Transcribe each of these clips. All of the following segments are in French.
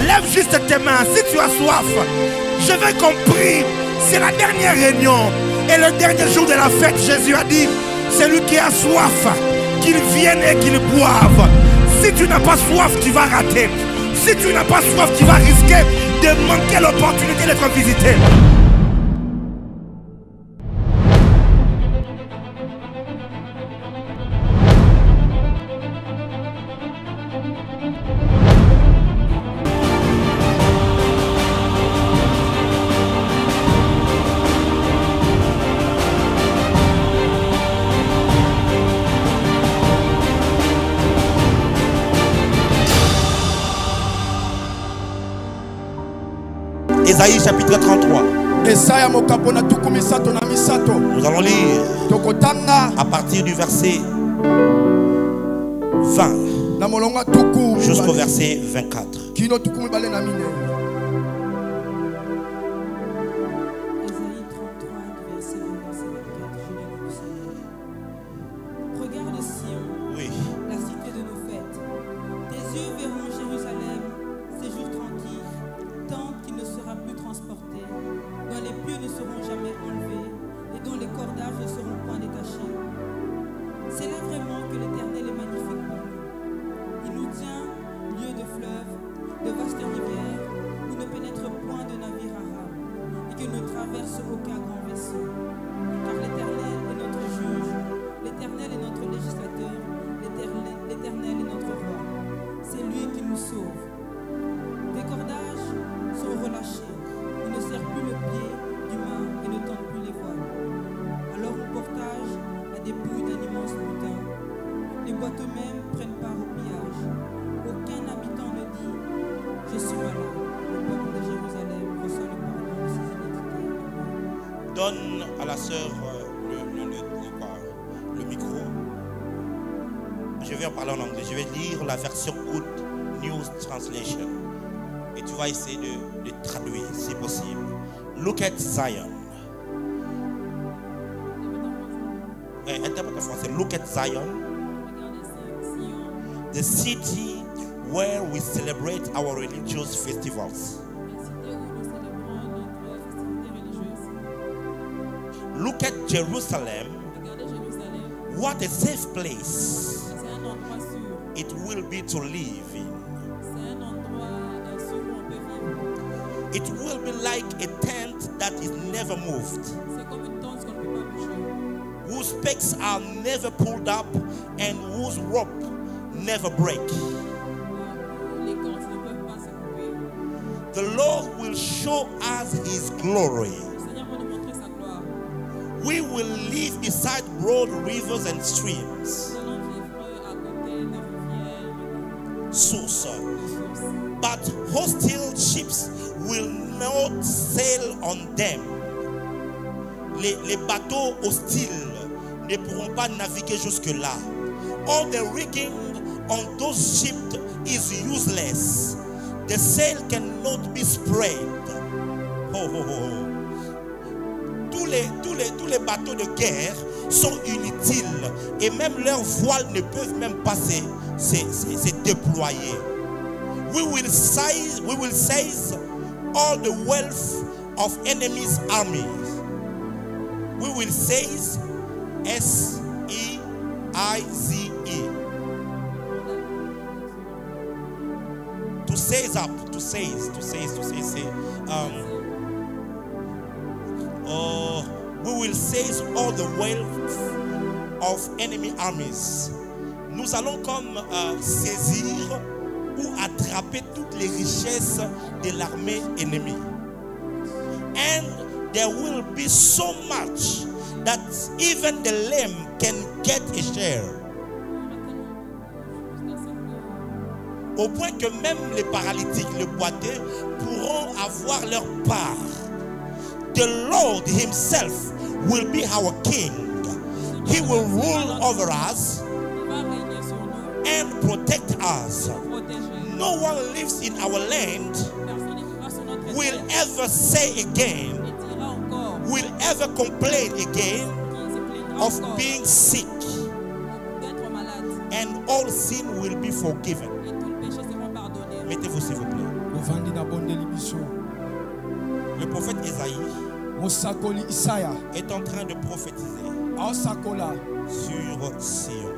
Lève juste tes mains si tu as soif. Je veux qu'on prie. C'est la dernière réunion. Et le dernier jour de la fête, Jésus a dit, celui qui a soif, qu'il vienne et qu'il boive. Si tu n'as pas soif, tu vas rater. Si tu n'as pas soif, tu vas risquer de manquer l'opportunité d'être visité. Ésaïe chapitre 33. Nous allons lire à partir du verset 20 jusqu'au verset 24. Donne à la sœur le micro. Je vais en parler en anglais. Je vais lire la version Good News Translation. Et tu vas essayer de traduire si possible. Look at Zion. Interprète en français. Look at Zion. The city where we celebrate our religious festivals. Look at Jerusalem. What a safe place it will be to live in. It will be like a tent that is never moved, whose pegs are never pulled up and whose rope never break. The Lord will show us his glory. We will live beside broad rivers and streams. Source. But hostile ships will not sail on them. Les bateaux hostiles ne pourront pas naviguer jusque-là. All the rigging on those ships is useless. The sail cannot be spread. Ho, ho, ho. Tous les bateaux de guerre sont inutiles et même leurs voiles ne peuvent même pas se déployer. We will seize all the wealth of enemies' armies. We will seize S-E-I-Z-E. To seize up, to seize. We will seize all the wealth of enemy armies. Nous allons comme saisir ou attraper toutes les richesses de l'armée ennemie. And there will be so much that even the lame can get a share. Au point que même les paralytiques, les boiteux, pourront avoir leur part. The Lord himself will be our king. He will rule over us and protect us. No one lives in our land will ever say again, will ever complain again of being sick, and all sin will be forgiven. Mettez-vous s'il vous plaît. Le prophète Esaïe est en train de prophétiser sur Sion.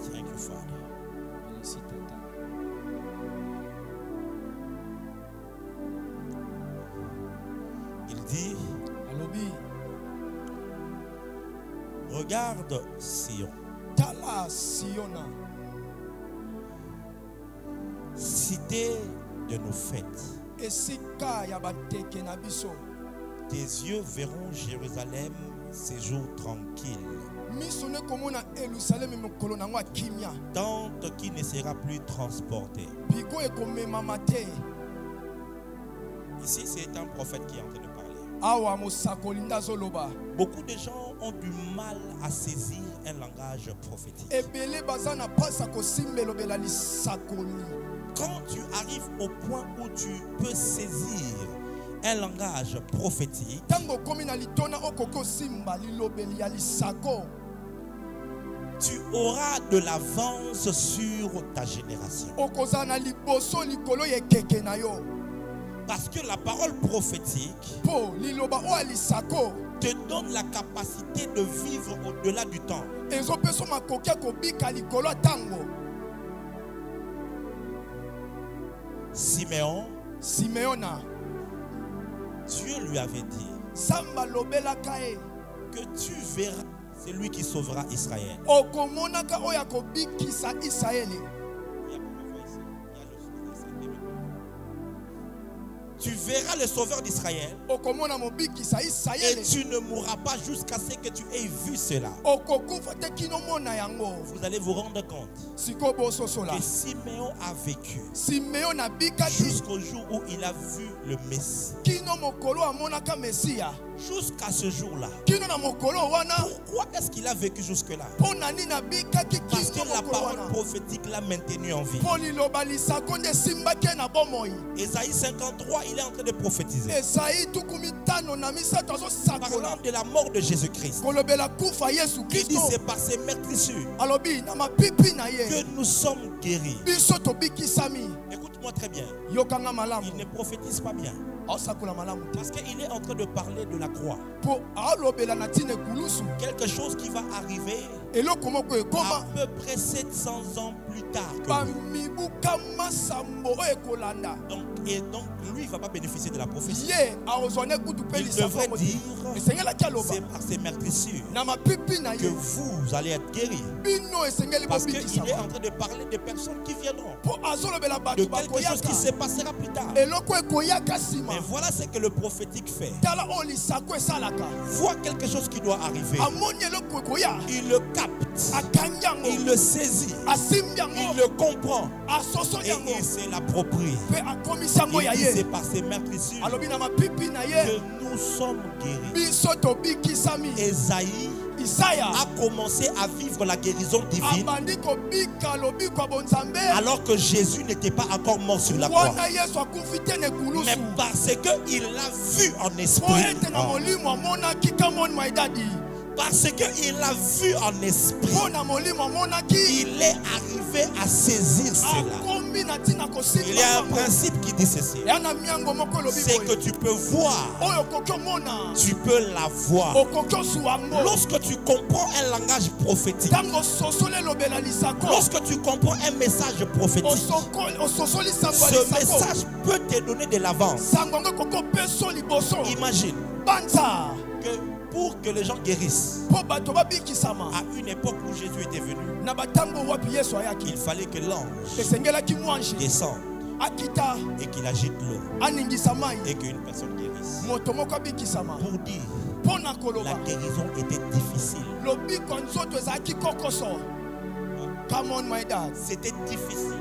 Thank you, Father. Il dit, regarde Sion, cité de nos fêtes. Tes yeux verront Jérusalem séjour tranquille. Tente qui ne sera plus transportée. Ici, c'est un prophète qui est en train de parler. Beaucoup de gens ont du mal à saisir un langage prophétique. Quand tu arrives au point où tu peux saisir un langage prophétique, tu auras de l'avance sur ta génération. Parce que la parole prophétique te donne la capacité de vivre au-delà du temps. Siméon, Dieu lui avait dit que tu verras celui qui sauvera Israël. Tu verras le sauveur d'Israël et tu ne mourras pas jusqu'à ce que tu aies vu cela. Vous allez vous rendre compte que Siméon a vécu jusqu'au jour où il a vu le Messie. Jusqu'à ce jour-là. Pourquoi est-ce qu'il a vécu jusque-là? Parce que la parole prophétique l'a maintenu en vie. Ésaïe 53, il est en train de prophétiser. Parlant de la mort de Jésus-Christ. Il dit c'est par ses meurtrissures que nous sommes guéris. Écoute-moi très bien. Il ne prophétise pas bien. Parce qu'il est en train de parler de la croix. Quelque chose qui va arriver à peu près 700 ans plus tard que lui. Donc lui, il ne va pas bénéficier de la prophétie. Il devrait dire, c'est par ces meurtrissures que vous allez être guéris. Parce qu'il est en train de parler de personnes qui viendront, de quelque chose qui se passera plus tard. Mais voilà ce que le prophétique fait. Voit quelque chose qui doit arriver. Il le capte. Il le saisit. Il le comprend. Et il se l'approprie. Il dit c'est par ces meurtrissures que nous sommes guéris. Esaïe a commencé à vivre la guérison divine alors que Jésus n'était pas encore mort sur la croix. Mais parce qu'il l'a vu en esprit. Parce qu'il l'a vu en esprit, il est arrivé à saisir cela. Il y a un principe qui dit ceci. C'est que tu peux voir, tu peux la voir. Lorsque tu comprends un langage prophétique, lorsque tu comprends un message prophétique, ce message peut te donner de l'avance. Imagine que pour que les gens guérissent, à une époque où Jésus était venu, il fallait que l'ange descende et qu'il agite l'eau et qu'une personne guérisse. Pour dire la guérison était difficile. C'était difficile.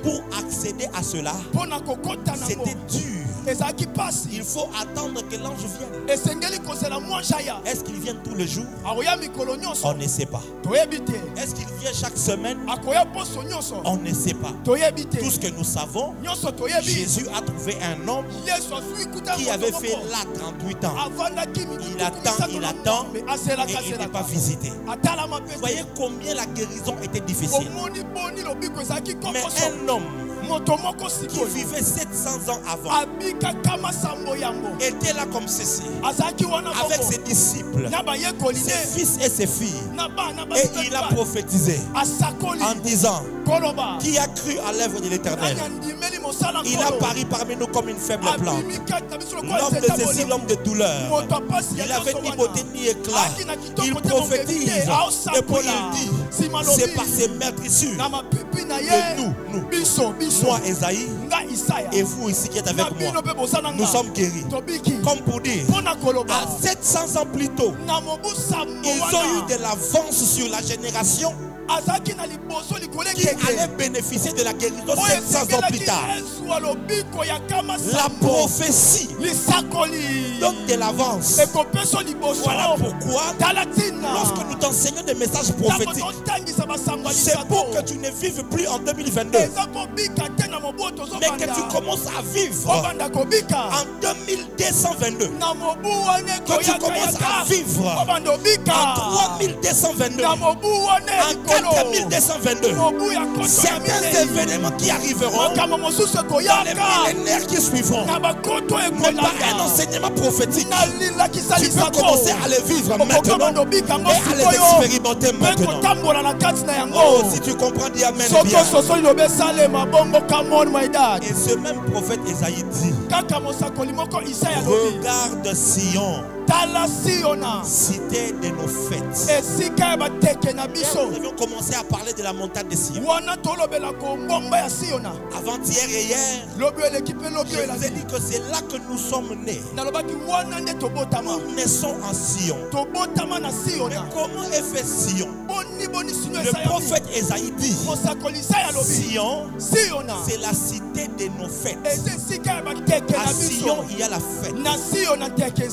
Pour accéder à cela, c'était dur. il faut attendre que l'ange vienne. Est-ce qu'il vient tous les jours? On ne sait pas. Est-ce qu'il vient chaque semaine? On ne sait pas. Tout ce que nous savons, Jésus a trouvé un homme qui avait fait là 38 ans. Il attend et il n'est pas visité. Vous voyez combien la guérison était difficile. Mais un homme qui vivait 700 ans avant était là comme ceci, avec ses disciples, ses fils et ses filles, et il a prophétisé en disant: qui a cru à l'œuvre de l'Éternel? Il a paru parmi nous comme une faible plante, l'homme de ceci, l'homme de douleur. Il avait ni beauté ni éclat. Il prophétise et puis il dit: c'est par ses meurtrissures que nous, moi Esaïe et vous ici qui êtes avec moi, nous sommes guéris. Comme pour dire, à 700 ans plus tôt, ils ont eu de l'avance sur la génération qui allait bénéficier de la guérison 700 ans plus tard. La prophétie donne de l'avance. Voilà pourquoi, lorsque nous t'enseignons des messages prophétiques, c'est pour que tu ne vives plus en 2022, mais que tu commences à vivre en 2222, que tu commences à vivre en 3222, en 4222. Certains événements qui arriveront dans les millénaires qui suivront, mais par un enseignement prophétique, tu peux commencer à les vivre maintenant et à les expérimenter maintenant. Oh, si tu comprends, dis amen bien. Et ce même prophète Esaïe dit: regarde Sion, cité de nos fêtes. Nous devions commencer à parler de la montagne de Sion. Avant-hier et hier, je vous ai dit que c'est là que nous sommes nés. Nous naissons en Sion. Mais comment est fait Sion? Le prophète Esaïe dit: Sion, c'est la cité de nos fêtes. À Sion, il y a la fête.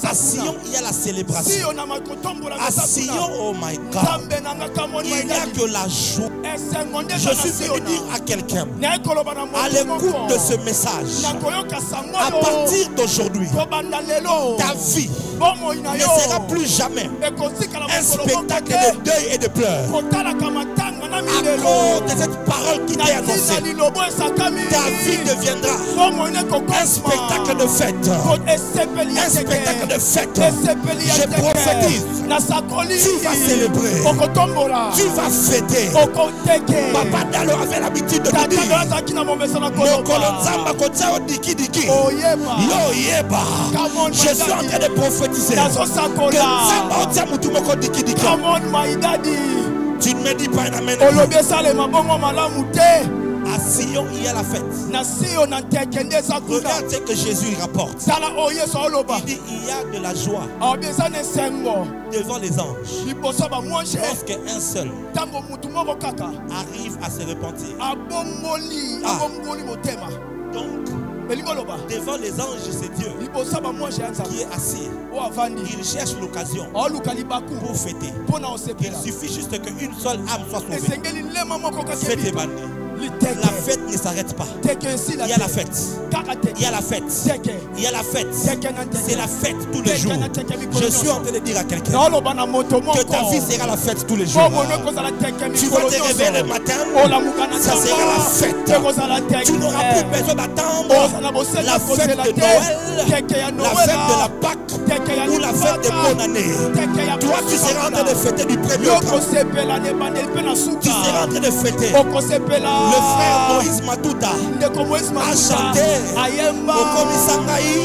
À Sion, il y a la célébration. À Sion, oh my God, il n'y a que la joie. Je suis venu dire à quelqu'un, à l'écoute de ce message, à partir d'aujourd'hui, ta vie ne sera plus jamais un spectacle de deuil et de pleurs. À cause de cette parole qui t'est annoncée, ta vie deviendra un spectacle de fête. Un spectacle de fête. Je prophétise, tu vas célébrer, tu vas fêter. Papa Dalo avait l'habitude de nous dire, je suis en train de prophétiser que tu ne me dis pas un amen. À Sion, il y a la fête. Regarde ce que Jésus rapporte. Il dit: il y a de la joie devant les anges lorsqu'un seul arrive à se repentir. Donc, devant les anges, c'est Dieu qui est assis. Il cherche l'occasion pour fêter. Il suffit juste qu'une seule âme soit sauvée. Fête est bannie. La fête ne s'arrête pas. Il y a la fête. Il y a la fête. Il y a la fête. C'est la fête tous les jours. Je suis en train de dire à quelqu'un que ta vie sera la fête tous les jours. Tu vas te réveiller le matin, ça sera la fête. Tu n'auras plus besoin d'attendre la fête de Noël, la fête de la Pâque ou la fête de bonne année. Toi, tu seras en train de fêter du premier au grand. Tu seras en train de fêter. Le frère Moïse Matuta a chanté Okomi Sangaï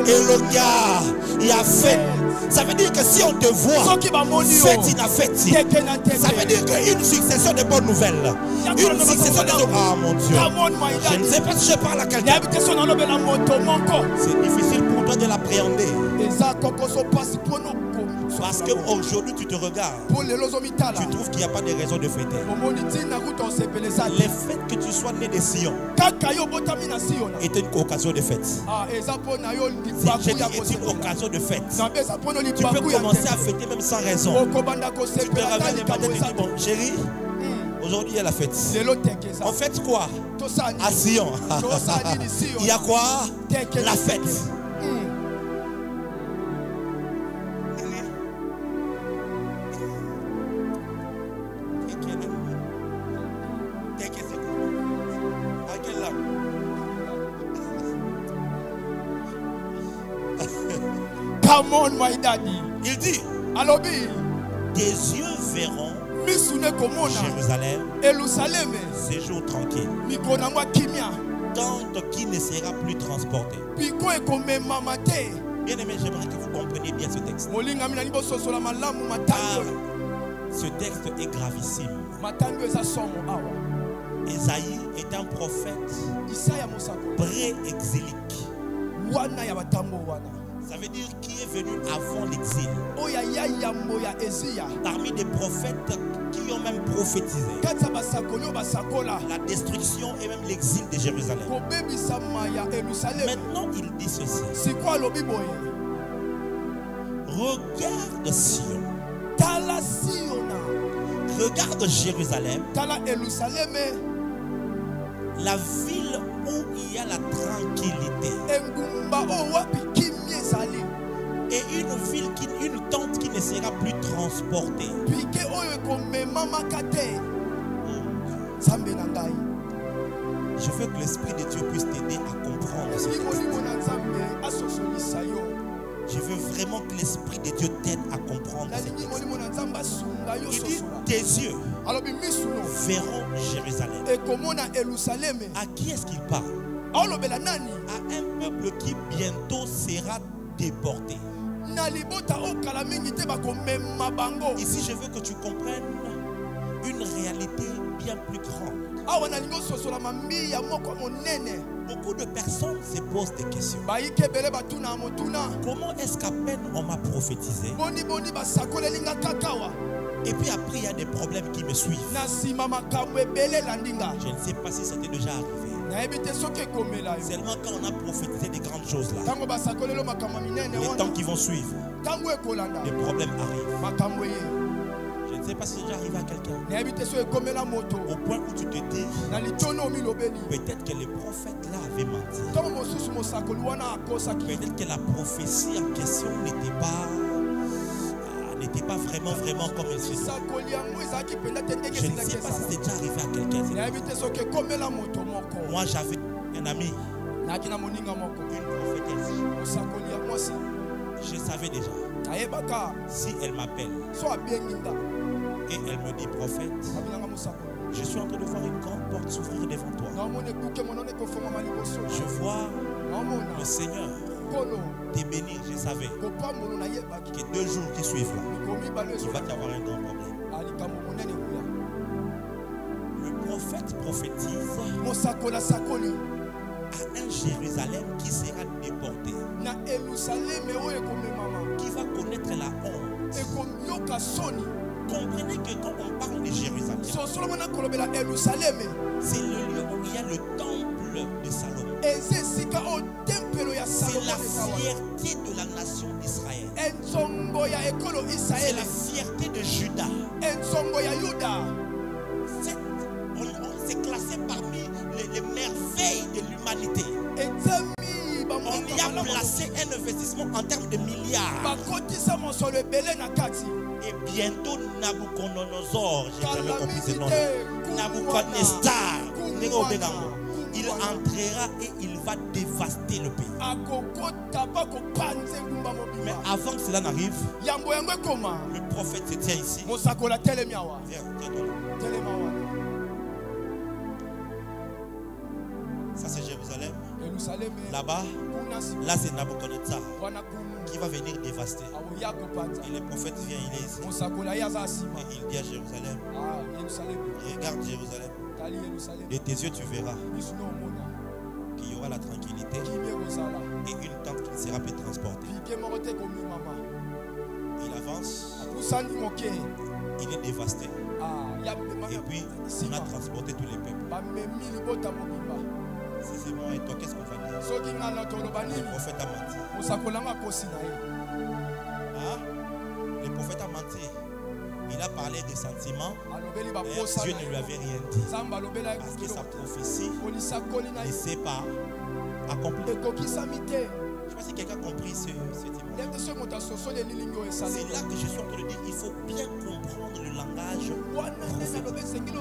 et le gars, il a fait. Ça veut dire que si on te voit, fête une fête. Ça veut dire qu'une succession de bonnes nouvelles. Une succession de... Ah mon Dieu. Je ne sais pas si je parle à quelqu'un. C'est difficile pour toi de l'appréhender. Parce qu'aujourd'hui tu te regardes. Tu trouves qu'il n'y a pas de raison de fêter. Les fêtes que tu sois né de Sion est une occasion de fête. Si j'ai dit est une occasion de fête, tu peux commencer à fêter même sans raison. Tu te réveilles le matin et tu dis bon chérie, aujourd'hui il y a la fête. On fête quoi? À Sion. Il y a quoi? La fête. Come on, my daddy. Il dit, tes yeux verront Jérusalem, séjour tranquille, tente qui ne sera plus transporté. Bien aimé, j'aimerais que vous compreniez bien ce texte. Car ce texte est gravissime. Esaïe est un prophète pré-exilique. Ça veut dire qui est venu avant l'exil. Parmi des prophètes qui ont même prophétisé la destruction et même l'exil de Jérusalem. Maintenant il dit ceci. Regarde Sion. Regarde Jérusalem. La ville où il y a la tranquillité. Et une ville, une tente qui ne sera plus transportée. Je veux que l'Esprit de Dieu puisse t'aider à comprendre ce texte. Je veux vraiment que l'Esprit de Dieu t'aide à comprendre ce texte. Il dit tes yeux verront Jérusalem. À qui est-ce qu'il parle? À un peuple qui bientôt sera déporté. Ici, je veux que tu comprennes une réalité bien plus grande. Beaucoup de personnes se posent des questions. Comment est-ce qu'à peine on m'a prophétisé? Et puis après, il y a des problèmes qui me suivent. Je ne sais pas si c'était déjà arrivé. Seulement quand on a prophétisé des grandes choses là, les temps qui vont suivre, les problèmes arrivent. Je ne sais pas si c'est déjà arrivé à quelqu'un. Au point où tu te dis, peut-être que les prophètes là avaient menti. Peut-être que la prophétie en question n'était pas vraiment comme elle se dit. Je ne sais pas si c'est déjà arrivé à quelqu'un. Moi j'avais un ami, une prophétesse. Je savais déjà. Si elle m'appelle et elle me dit prophète, je suis en train de voir une grande porte s'ouvrir devant toi. Je vois le Seigneur te bénir. Je savais que 2 jours qui suivent là, il va y avoir un grand problème. Le prophète prophétise à un Jérusalem qui sera déporté, qui va connaître la honte. Comprenez que quand on parle de Jérusalem, c'est le lieu où il y a le temple de Salomon. C'est la fierté de la nation d'Israël. C'est la fierté de Juda. C'est classé parmi les merveilles de l'humanité. On y a placé un investissement en termes de milliards. Et bientôt Nabucodonosor, j'ai jamais compris ce nom. Nabucodonosor, il entrera et il va dévaster le pays. Mais avant que cela n'arrive, le prophète se tient ici. Viens, ça c'est Jérusalem. Là-bas, là c'est Nabucodonosor qui va venir dévaster. Et le prophète vient, il est ici. Et il dit à Jérusalem, regarde Jérusalem. De tes yeux tu verras qu'il y aura la tranquillité et une tente qui ne sera plus transportée. Il avance. apusani moke. Il est dévasté. Et puis, on a transporté tous les peuples. Si c'est moi et toi, qu'est-ce qu'on va dire? Le prophète a menti. Ah, le prophète a menti. Il a parlé des sentiments. Et Dieu ne lui avait rien dit. Parce que sa prophétie ne s'est pas accomplie. Je ne sais pas si quelqu'un a compris ce dimanche. C'est là que je suis en train de dire il faut bien comprendre le langage prophétique. Il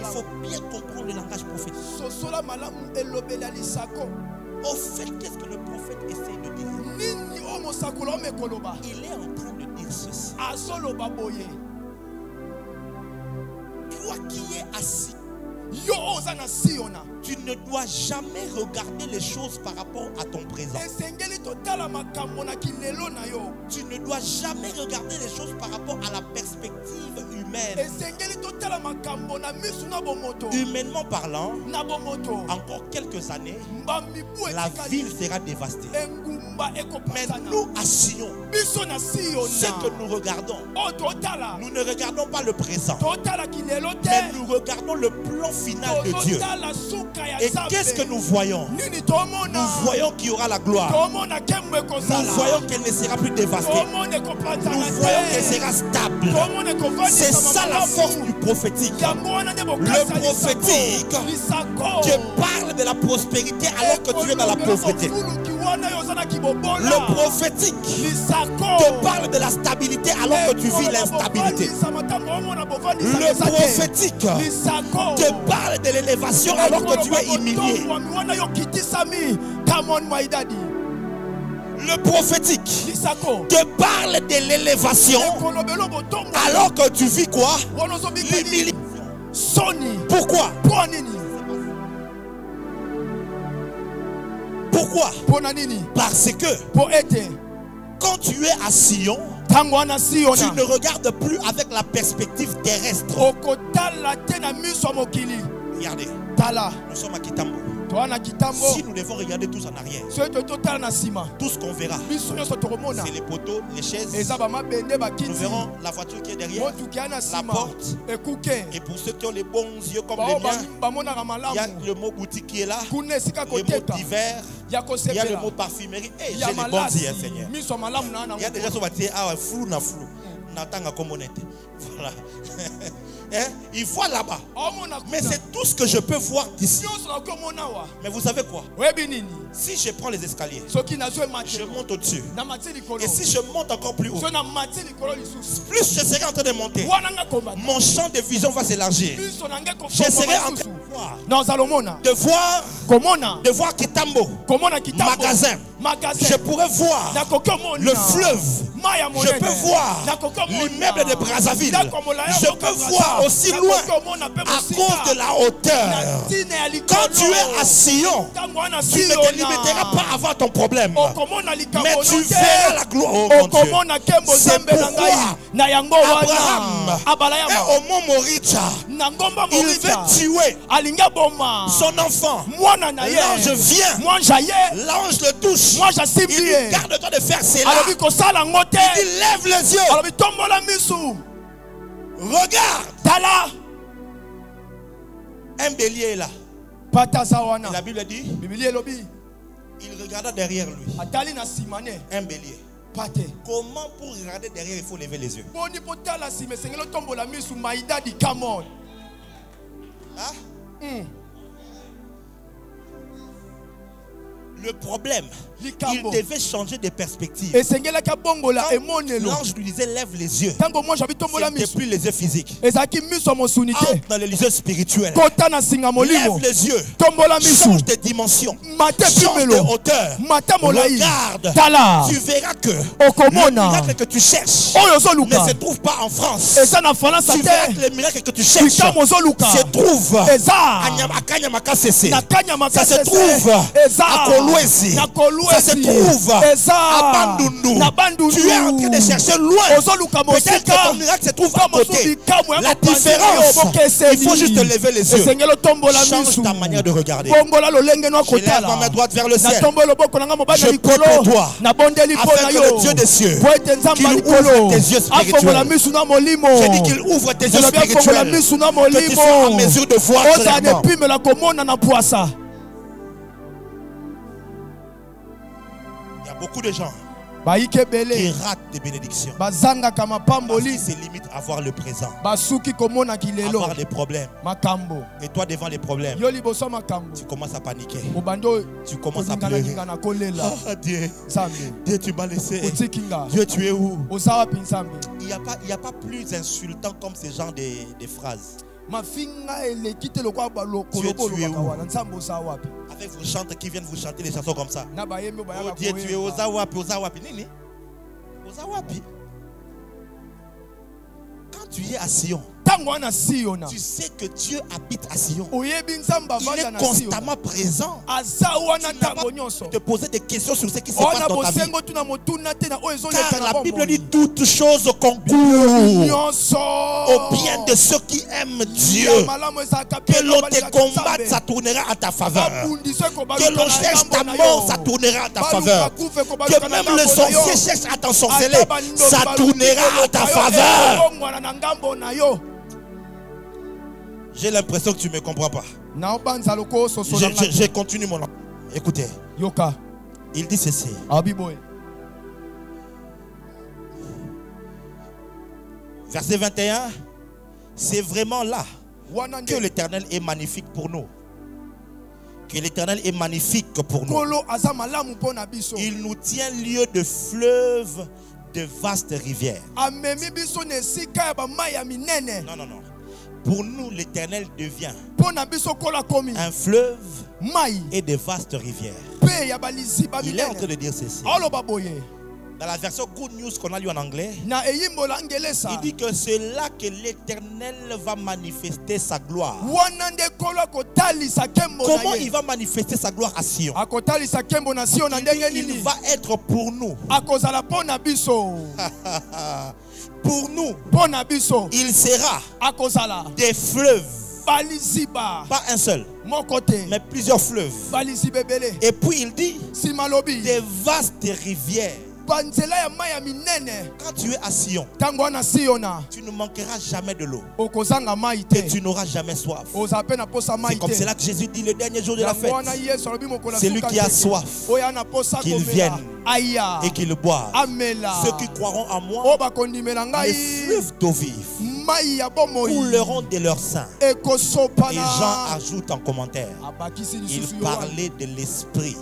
faut bien comprendre le langage prophétique. Au fait, qu'est-ce que le prophète essaie de dire? Il est en train de dire ceci. Toi qui es assis, tu ne dois jamais regarder les choses par rapport à ton présent. Tu ne dois jamais regarder les choses par rapport à la perspective humaine. Humainement parlant, encore quelques années, la ville sera dévastée. Mais nous assurons ce que nous regardons. Nous ne regardons pas le présent, mais nous regardons le plan final de Dieu. Et qu'est-ce que nous voyons? Nous voyons qu'il y aura la gloire. Nous voyons qu'elle ne sera plus dévastée. Nous voyons qu'elle sera stable. C'est ça la force du prophétique. Le prophétique te parle de la prospérité alors que tu es dans la pauvreté. Le prophétique te parle de la stabilité alors que tu vis l'instabilité. Le prophétique te parle de l'élévation alors que tu es humilié. Le prophétique te parle de l'élévation alors que tu vis quoi? L'humiliation. Pourquoi? Pourquoi? Parce que quand tu es à Sion, tu ne regardes plus avec la perspective terrestre. Regardez, nous sommes à Kitambo. Si nous devons regarder tous en arrière, tout ce qu'on verra, c'est les poteaux, les chaises. Nous verrons la voiture qui est derrière, la porte. Et pour ceux qui ont les bons yeux comme les miens, il y a le mot boutique qui est là, le mot divers, il y a le mot parfumerie. Et j'ai les bons yeux, Seigneur. Il y a des gens qui vont dire, ah ouais, flou, na flou. Voilà. Il voit là-bas. Mais c'est tout ce que je peux voir d'ici. Mais vous savez quoi? Si je prends les escaliers, je monte au-dessus. Et si je monte encore plus haut, plus je serai en train de monter, mon champ de vision va s'élargir. Je serai en train de voir Kitambo, magasin. Je pourrais voir le fleuve. Je peux voir l'immeuble de Brazzaville. Je peux voir aussi loin à cause de la hauteur. Quand tu es à Sion, tu ne te limiteras pas à voir ton problème, mais tu verras la gloire. Oh mon Dieu. C'est pourquoi Abraham est au mont Moricha. Il veut tuer son enfant. L'ange vient. L'ange le touche. Il dit, garde-toi de faire cela. Il dit, lève les yeux. Regarde. Un bélier est là. Et la Bible dit, il regarda derrière lui. Un bélier. Comment pour regarder derrière il faut lever les yeux? Hein? Le problème, il devait changer de perspective. L'ange lui disait lève les yeux. C'était plus les yeux physiques. Entre dans les yeux spirituels. Lève les yeux. Change de dimension. Change de hauteur. Regarde. Tu verras que le miracle que tu cherches ne se trouve pas en France. Tu verras que le miracle que tu cherches se trouve à Kanyamakasese. Ça se trouve à Kolu. Kolwezi. Ça se trouve à Bandundu. Tu es en train de chercher loin. Peut-être que ton miracle se trouve à côté. La différence, il faut juste te lever les yeux. Change ta manière de regarder. Je lève ma main droite vers le ciel. Je prie pour toi, afin que le Dieu des cieux, qu'il ouvre tes yeux spirituels. J'ai dit qu'il ouvre tes yeux spirituels, que tu sois en mesure de voir clairement. Il y a beaucoup de gens qui ratent des bénédictions parce qu'ils se limitent à voir le présent, à voir les problèmes. Et toi, devant les problèmes, tu commences à paniquer, tu commences à pleurer. Oh Dieu, Dieu, tu m'as laissé. Dieu, tu es où? Il n'y a pas plus insultant comme ce genre de phrases. Dieu, tu es où? Avec vos chanteurs qui viennent vous chanter des chansons comme ça. Oh Dieu, tu es aux Awapi, aux Awapi. Nini? Aux Awapi. Quand tu es à Sion, tu sais que Dieu habite à Sion. Il est constamment présent. Tu n'as pas te poser des questions sur ce qui se passe dans ta vie. Car la Bible dit toutes choses concourent au bien de ceux qui aiment Dieu. Que l'on te combatte, ça tournera à ta faveur. Que l'on cherche ta mort, ça tournera à ta faveur. Que même le sorcier cherche à t'ensorceler, ça tournera à ta faveur. J'ai l'impression que tu ne me comprends pas. Je continue mon langage. Écoutez. Il dit ceci. Verset 21. C'est vraiment là que l'Éternel est magnifique pour nous. Que l'Éternel est magnifique pour nous. Il nous tient lieu de fleuves, de vastes rivières. Non, non, non. Pour nous, l'Éternel devient un fleuve et de vastes rivières. Il est en train de dire ceci. Dans la version Good News qu'on a lu en anglais, il dit que c'est là que l'Éternel va manifester sa gloire. Comment il va manifester sa gloire à Sion? Il va être pour nous. Pour nous, il sera des fleuves. Pas un seul, mais plusieurs fleuves. Et puis il dit des vastes rivières. Quand tu es à Sion, tu ne manqueras jamais de l'eau et tu n'auras jamais soif. C'est comme cela que Jésus dit le dernier jour de la fête, c'est lui qui a soif, qu'il vienne et qu'il boive. Ceux qui croiront en moi, les fleuves d'eau vive couleront de leur sein. Et Jean ajoute en commentaire, il parlait de l'esprit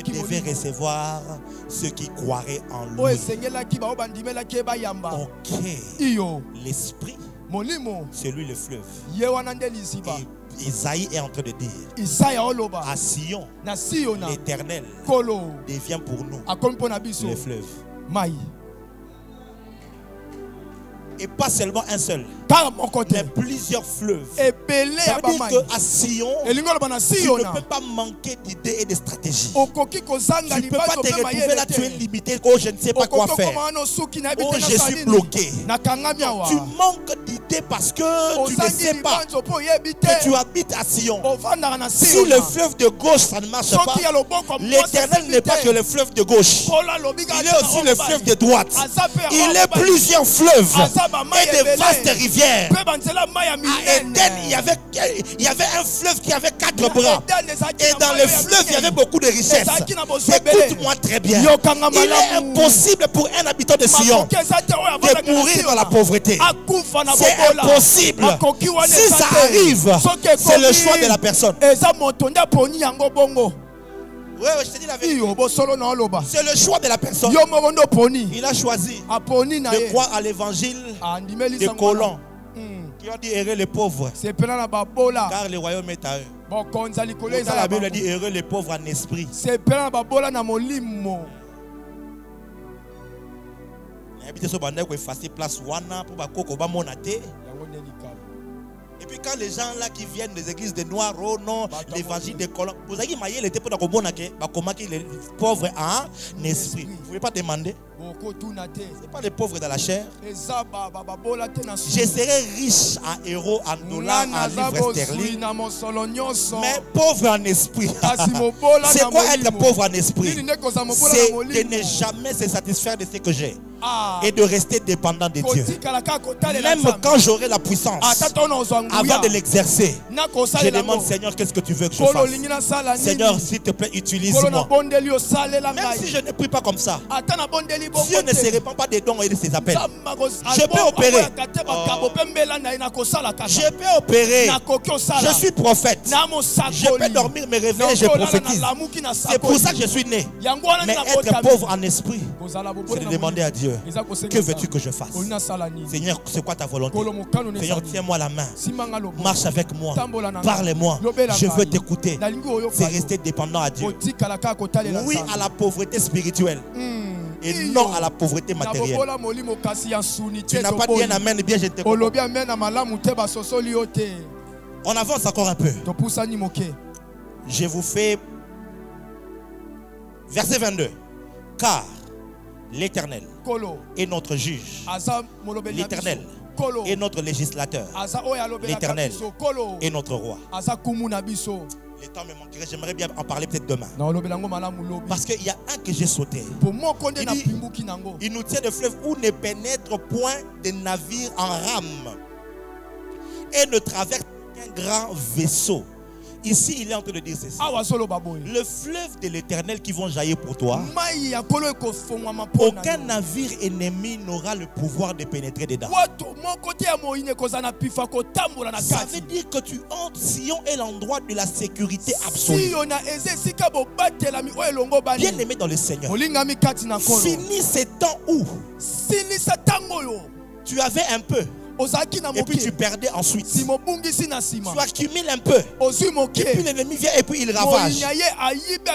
qui devait recevoir ceux qui croiraient en lui. Ok, l'esprit, c'est lui le fleuve. Et Isaïe est en train de dire, à Sion, l'Éternel devient pour nous le fleuve. Et pas seulement un seul, mais plusieurs fleuves. Ça veut dire qu'à Sion, tu ne peux pas manquer d'idées et de stratégies. Tu ne peux pas te retrouver là, tu es limité. Oh, je ne sais pas quoi faire. Oh, je suis bloqué. Tu manques d'idées parce que tu ne sais pas que tu habites à Sion. Si le fleuve de gauche, ça ne marche pas, l'Éternel n'est pas que le fleuve de gauche. Il est aussi le fleuve de droite. Il est plusieurs fleuves et de vastes rivières. À Éden, il y avait un fleuve qui avait 4 bras. Et dans le fleuve, il y avait beaucoup de richesses. Écoute-moi très bien. Il est impossible pour un habitant de Sion de mourir dans la pauvreté. C'est impossible. Si ça arrive, c'est le choix de la personne. Oui, je te dis la vérité. C'est le choix de la personne. Il a choisi de croire à l'évangile des colons qui ont dit heureux les pauvres, car le royaume est à eux. La Bible dit heureux les pauvres en esprit. Et puis quand les gens là qui viennent des églises de Noirs, oh non, l'évangile des colons, vous avez dit, il était pour comment qu'il est pauvre en esprit. Vous ne pouvez pas demander. Ce n'est pas les pauvres dans la chair. Je serai riche en euros, en dollars, en livres sterling, mais pauvre en esprit. C'est quoi être pauvre en esprit? C'est de ne jamais se satisfaire de ce que j'ai et de rester dépendant de Dieu. Même quand j'aurai la puissance, avant de l'exercer, je demande, Seigneur, qu'est-ce que tu veux que je fasse? Seigneur, s'il te plaît, utilise-moi. Même si je ne prie pas comme ça, Dieu ne se répand pas des dons et de ses appels. Je peux opérer. Je peux opérer. Je suis prophète. Je peux dormir, me réveiller, je prophétise. C'est pour ça que je suis né. Mais être pauvre en esprit, c'est de demander à Dieu, que veux-tu que je fasse? Seigneur, c'est quoi ta volonté? Seigneur, tiens-moi la main. Marche avec moi. Parle-moi. Je veux t'écouter. C'est rester dépendant à Dieu. Oui à la pauvreté spirituelle. Et non à la pauvreté matérielle. Tu n'as pas dit un amen, bien je te comprends. On avance encore un peu. Je vous fais verset 22. Car l'Éternel est notre juge. L'Éternel est notre législateur. L'Éternel est notre roi. Le temps me manquerait, j'aimerais bien en parler peut-être demain. Parce qu'il y a un que j'ai sauté. Il nous tient de fleuve où ne pénètre point de navire en rame et ne traverse qu'un grand vaisseau. Ici, il est en train de dire ceci. Le fleuve de l'Éternel qui vont jaillir pour toi, aucun navire ennemi n'aura le pouvoir de pénétrer dedans. Ça veut dire que tu entres, Sion est l'endroit de la sécurité absolue. Bien aimé dans le Seigneur, finis ces temps où tu avais un peu et puis tu perdais ensuite. Tu accumules un peu et puis l'ennemi vient et puis il ravage.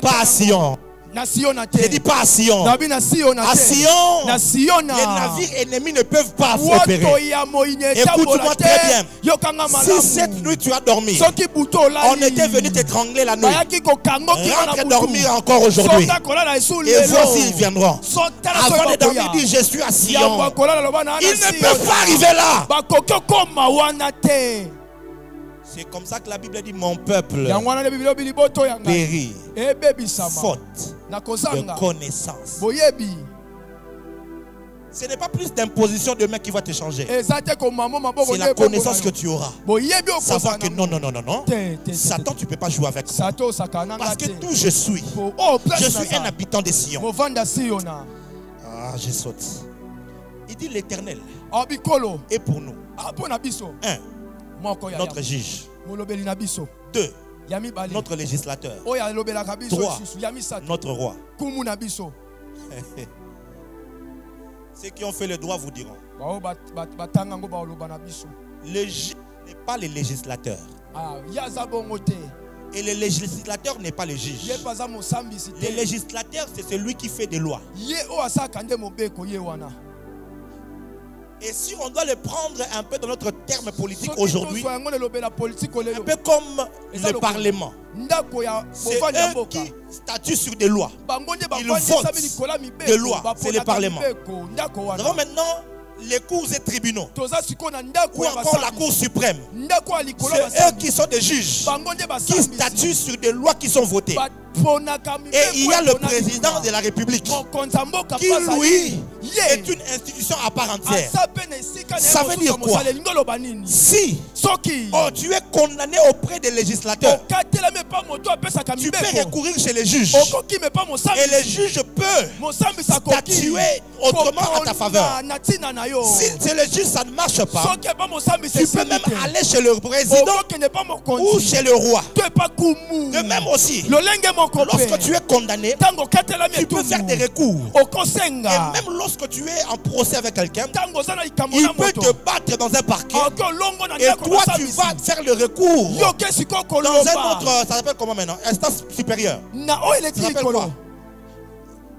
Pas à Sion. Je dis pas à Sion. À Sion, les navires ennemis ne peuvent pas opérer. Écoute-moi très bien. Si cette nuit tu as dormi, on était venu t'étrangler la nuit. Rentre dormir encore aujourd'hui. Et voici ils viendront. Avant de dormir, dis je suis à Sion. Ils ne peuvent pas arriver là. C'est comme ça que la Bible dit mon peuple périt faute de connaissance. Ce n'est pas plus d'imposition de main qui va te changer. C'est la connaissance que tu auras. Savoir que non. Satan, tu ne peux pas jouer avec moi. Parce que d'où je suis un habitant de Sion. Ah, je saute. Il dit l'Éternel est pour nous. Un, notre juge. 2, notre législateur. 3, notre roi. Ceux qui ont fait le droit vous diront. Le juge n'est pas le législateur. Et le législateur n'est pas le juge. Le législateur, c'est celui qui fait des lois. Et si on doit le prendre un peu dans notre terme politique aujourd'hui, un peu comme le Parlement, c'est eux qui statuent sur des lois. Ils votent des lois, c'est le Parlement. Nous avons maintenant les cours et tribunaux, ou encore la Cour suprême. C'est eux qui sont des juges, qui statuent sur des lois qui sont votées. Et il y a le président de la République qui, lui, est une institution à part entière. Ça veut dire quoi? Si tu es condamné auprès des législateurs, tu peux recourir chez les juges. Et les juges peuvent statuer autrement à ta faveur. Si c'est le juge, ça ne marche pas, tu peux même aller chez le président ou chez le roi. De même aussi, lorsque tu es condamné, tu peux faire des recours. Et même lorsque tu es en procès avec quelqu'un, il peut te battre dans un parquet. Et toi, tu vas faire le recours dans un autre, ça s'appelle comment maintenant? Instance supérieure. Ça s'appelle quoi?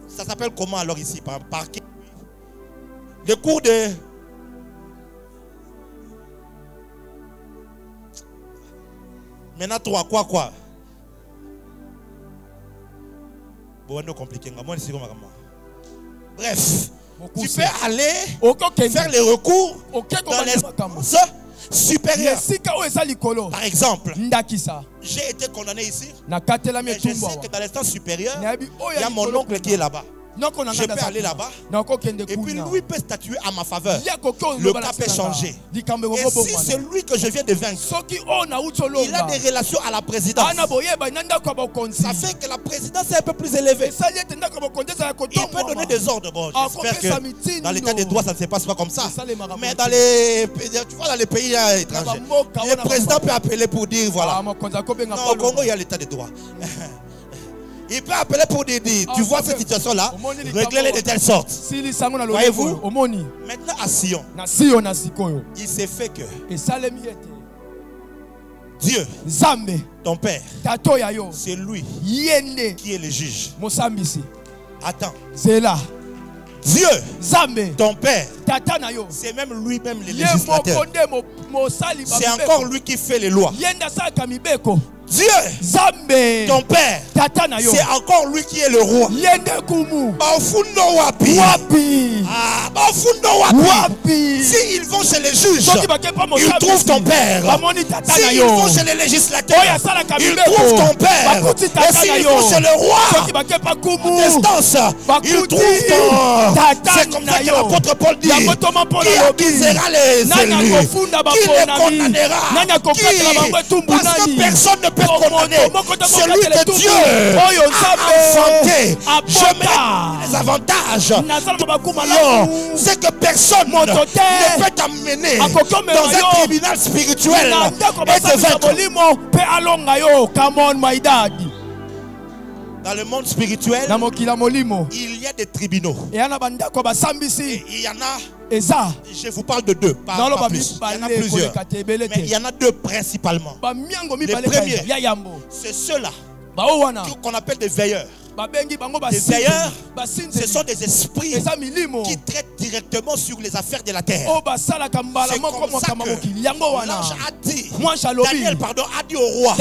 Ça s'appelle comment alors ici? Par parquet. Le cours de... Maintenant, 3, quoi? Bon, on est compliqué. Bref, tu peux aller faire les recours dans les supérieurs. Par exemple, j'ai été condamné ici, mais je sais que dans l'instance supérieure, il y a mon oncle qui est là-bas. Je peux aller là-bas et puis lui peut statuer à ma faveur. Le cas peut changer. Et si c'est lui que je viens de vaincre, il a des relations à la présidence. Ça fait que la présidence est un peu plus élevée. Il peut donner des ordres. Bon, j'espère que dans l'état des droits ça ne se passe pas comme ça. Mais dans les, tu vois, dans les pays étrangers, le président peut appeler pour dire voilà. Non, au Congo il y a l'état des droits. Il peut appeler pour dire, tu vois cette situation-là, réglez-les de telle sorte. Voyez-vous? Maintenant à Sion, il s'est fait que Dieu, ton Père, c'est lui qui est le juge. Attends. Dieu, ton Père, c'est même lui-même le législateur. C'est encore lui qui fait les lois. Dieu, ton Père, c'est encore lui qui est le roi. S'ils vont chez les juges, ils trouvent ton Père. S'ils vont chez les législateurs, ils trouvent ton Père. Et s'ils vont chez le roi, distance, ils trouvent ton. C'est comme ça que l'apôtre Paul dit, qui accusera les élus, qui les condamnera, parce que personne ne peut condamner celui que Dieu a enfanté. Je mets les avantages. Non, c'est que personne ne peut t'amener dans un tribunal spirituel et te vaincre. Dans le monde spirituel, il y a des tribunaux. Et il y en a, je vous parle de deux, pas plus. Il y en a plusieurs. Mais il y en a deux principalement. Les premiers, c'est ceux-là qu'on appelle des veilleurs. Les veilleurs, ce sont des esprits qui traitent directement sur les affaires de la terre. C'est comme ça que l'ange a dit, Daniel a dit au roi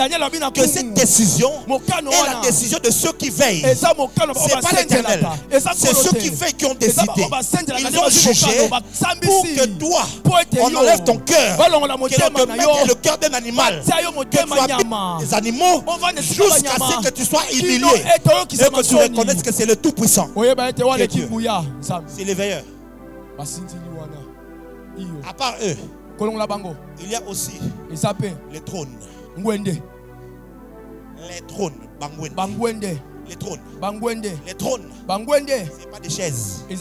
que cette décision est la décision de ceux qui veillent. Ce n'est pas l'Éternel. C'est ceux qui veillent qui ont décidé. Ils ont jugé pour que toi, on enlève ton cœur, que l'on te mette le cœur d'un animal, que tu habites des animaux jusqu'à ce que tu sois humilié. Et que tu reconnaisses que c'est le Tout-Puissant. C'est les veilleurs. À part eux, il y a aussi les trônes. Les trônes. Les trônes. Les trônes. Ce n'est pas des chaises. Ce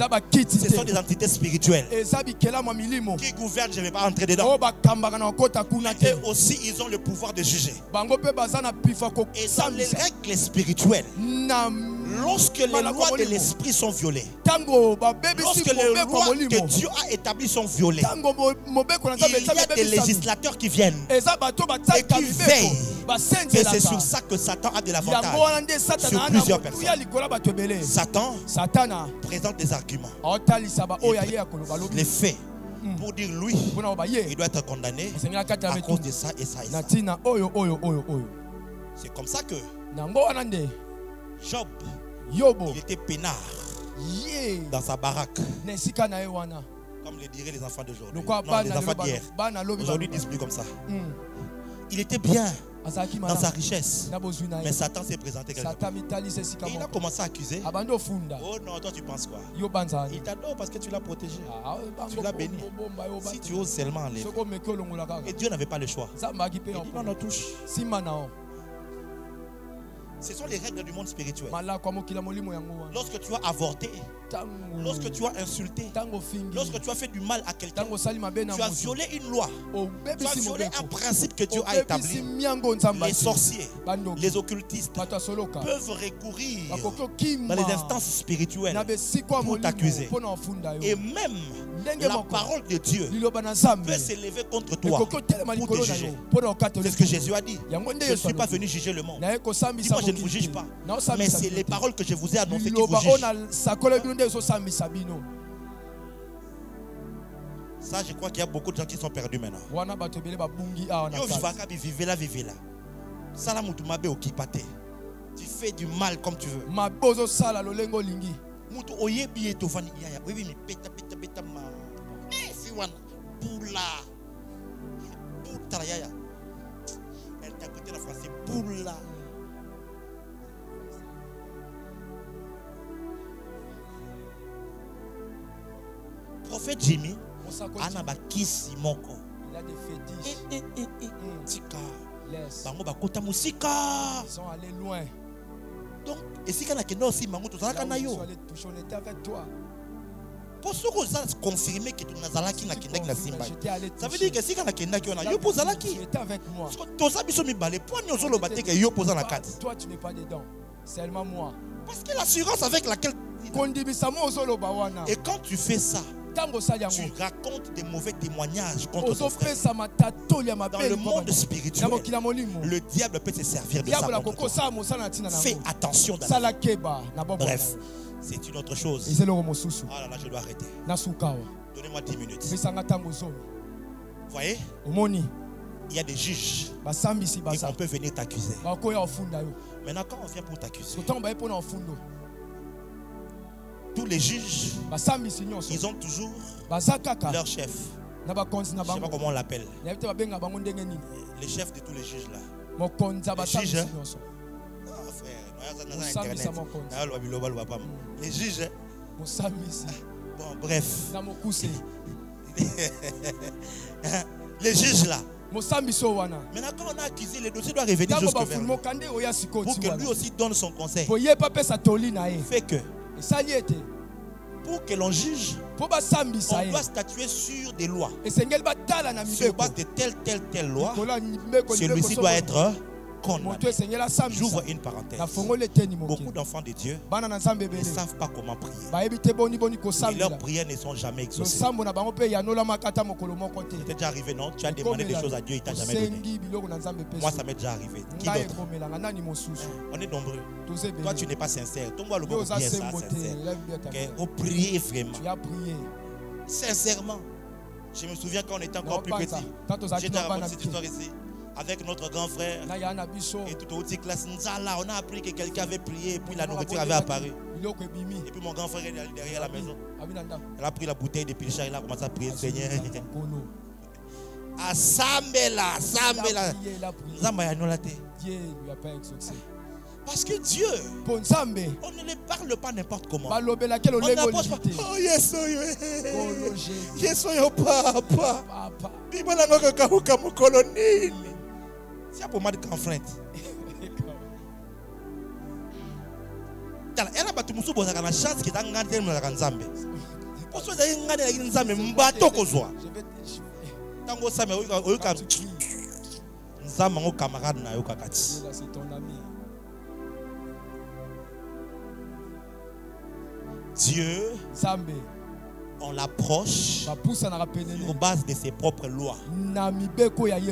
sont des entités spirituelles qui gouvernent. Je ne vais pas entrer dedans. Et aussi, ils ont le pouvoir de juger. Et dans les règles spirituelles, lorsque les lois de l'esprit sont violées, lorsque les lois que Dieu a établies sont violées, il y a des législateurs qui viennent et qui veillent. Et c'est sur ça que Satan a de l'avantage sur plusieurs personnes. Satan présente des arguments, les faits, pour dire lui, il doit être condamné à cause de ça et ça et ça. C'est comme ça que Job, il était peinard dans sa baraque, comme le diraient les enfants d'aujourd'hui. Non, les enfants d'hier. Aujourd'hui, ils ne disent plus comme ça. Il était bien dans sa richesse, mais Satan s'est présenté quelque part. Et il a commencé à accuser. Oh non, toi tu penses quoi? Il t'adore parce que tu l'as protégé, tu l'as béni. Si tu oses seulement enlever. Et Dieu n'avait pas le choix. Il dit non, non, touche. Ce sont les règles du monde spirituel. Lorsque tu as avorté, lorsque tu as insulté, lorsque tu as fait du mal à quelqu'un, tu as violé une loi, tu as violé un principe que Dieu a établi. Les sorciers, les occultistes peuvent recourir dans les instances spirituelles pour t'accuser. Et même la parole de Dieu peut s'élever contre toi pour te juger. C'est ce que Jésus a dit. Je ne suis pas venu juger le monde. Dis-moi, je ne vous juge pas. Mais c'est les paroles que je vous ai annoncées qui vous jugent. Ça, je crois qu'il y a beaucoup de gens qui sont perdus maintenant. Salamutumabe okipate. Tu fais du mal comme tu veux. Mabozo sala lolengo lingi. Mutu oyebi etofani yaya. Oui mais peta ma. Si wana boula. Boula yaya. Elle t'a écouté la français boula. Prophète Jimmy, anabakisi moko. Il a des fétiches. Tika. Laisse. Bango bakota musika. Ils sont allés loin. Donc, et si kana kendo aussi mango to zalaka na yo. On était avec toi. Pour ce que ça confirmer que tu nazalaki na kenda na simba. Ça veut dire que si kana kenda ki ona yo pozalaki. Tu étais avec moi. To ça biso mi balé point nyoso lo bateke yo poza na kati. Toi tu n'es pas dedans. Seulement moi. Parce que l'assurance avec laquelle et quand tu fais ça, tu racontes des mauvais témoignages contre ton frère. Dans le monde spirituel, le diable peut se servir de ça contre toi. Fais attention. Bref, c'est une autre chose. Ah là là, je dois arrêter. Donnez-moi 10 minutes. Vous voyez? Il y a des juges et on peut venir t'accuser. Maintenant, quand on vient pour t'accuser, tous les juges, ils ont toujours leur chef. Je ne sais pas comment on l'appelle. Les chefs de tous les juges là. Les juges, les juges. Bon, bref. Les juges là. Maintenant, quand on a accusé, le dossier doit revenir jusqu'au vers lui. Pour que lui aussi donne son conseil. Fait que pour que l'on juge, on doit statuer sur des lois. Sur base de telle loi, celui-ci doit être condamné. J'ouvre une parenthèse. Beaucoup d'enfants de Dieu ne savent pas comment prier. Et leurs prières ne sont jamais exaucées. C'est déjà arrivé, non? Tu as demandé des choses à Dieu, il ne t'a jamais donné. Moi, ça m'est déjà arrivé. Qui d'autre? On est nombreux. Toi, tu n'es pas sincère. Toi, le bien ça, sincère. Vous priez vraiment. Sincèrement. Je me souviens quand on était encore plus petit. J'étais raconté cette histoire ici. Avec notre grand frère et tout au petit classe, on a appris que quelqu'un avait prié et puis la nourriture avait apparu. Et puis mon grand frère est derrière la maison. Elle a pris la bouteille de pilcha, il a commencé à prier le Seigneur. À Sambela. Dieu lui a pas exaucé. Parce que Dieu, on ne le parle pas n'importe comment. On n'approche pas. Oh yes, papa. C'est pour moi de confrère. Elle a battu mon sou pour la chance qui est en train de me Nzambe. Pour ça, il y a une Nzambe mbato kozwa. Tango Sam oyuka Nzambe ngo camarade na yoka kati. C'est ton ami. Dieu, on l'approche sur base de ses propres lois.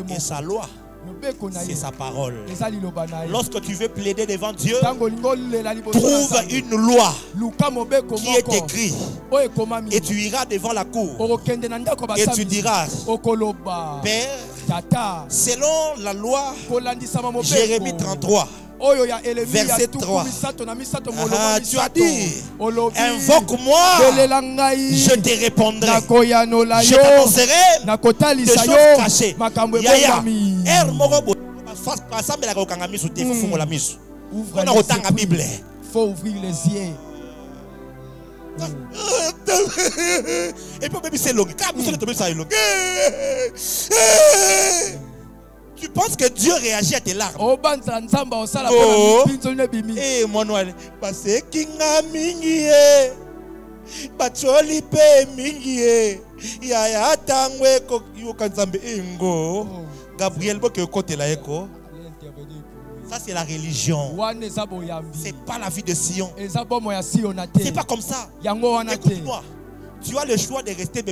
Et sa loi, c'est sa parole. Lorsque tu veux plaider devant Dieu, trouve une loi qui est écrite. Et tu iras devant la cour. Et tu diras, Père, selon la loi, Jérémie 33. Verset 3. Tu as dit, invoque-moi, je te répondrai. Je t'annoncerai des choses cachées. Il faut ouvrir les yeux. Et puis c'est long. Tu penses que Dieu réagit à tes larmes? Oh, eh, mon noir, parce que mingi bacholi pe mingi ya tangwe ko yokanzambe ingo Gabriel boke kote la eko. Ça c'est la religion. C'est pas la vie de Sion. C'est pas comme ça. Écoute-moi. Tu as le choix de rester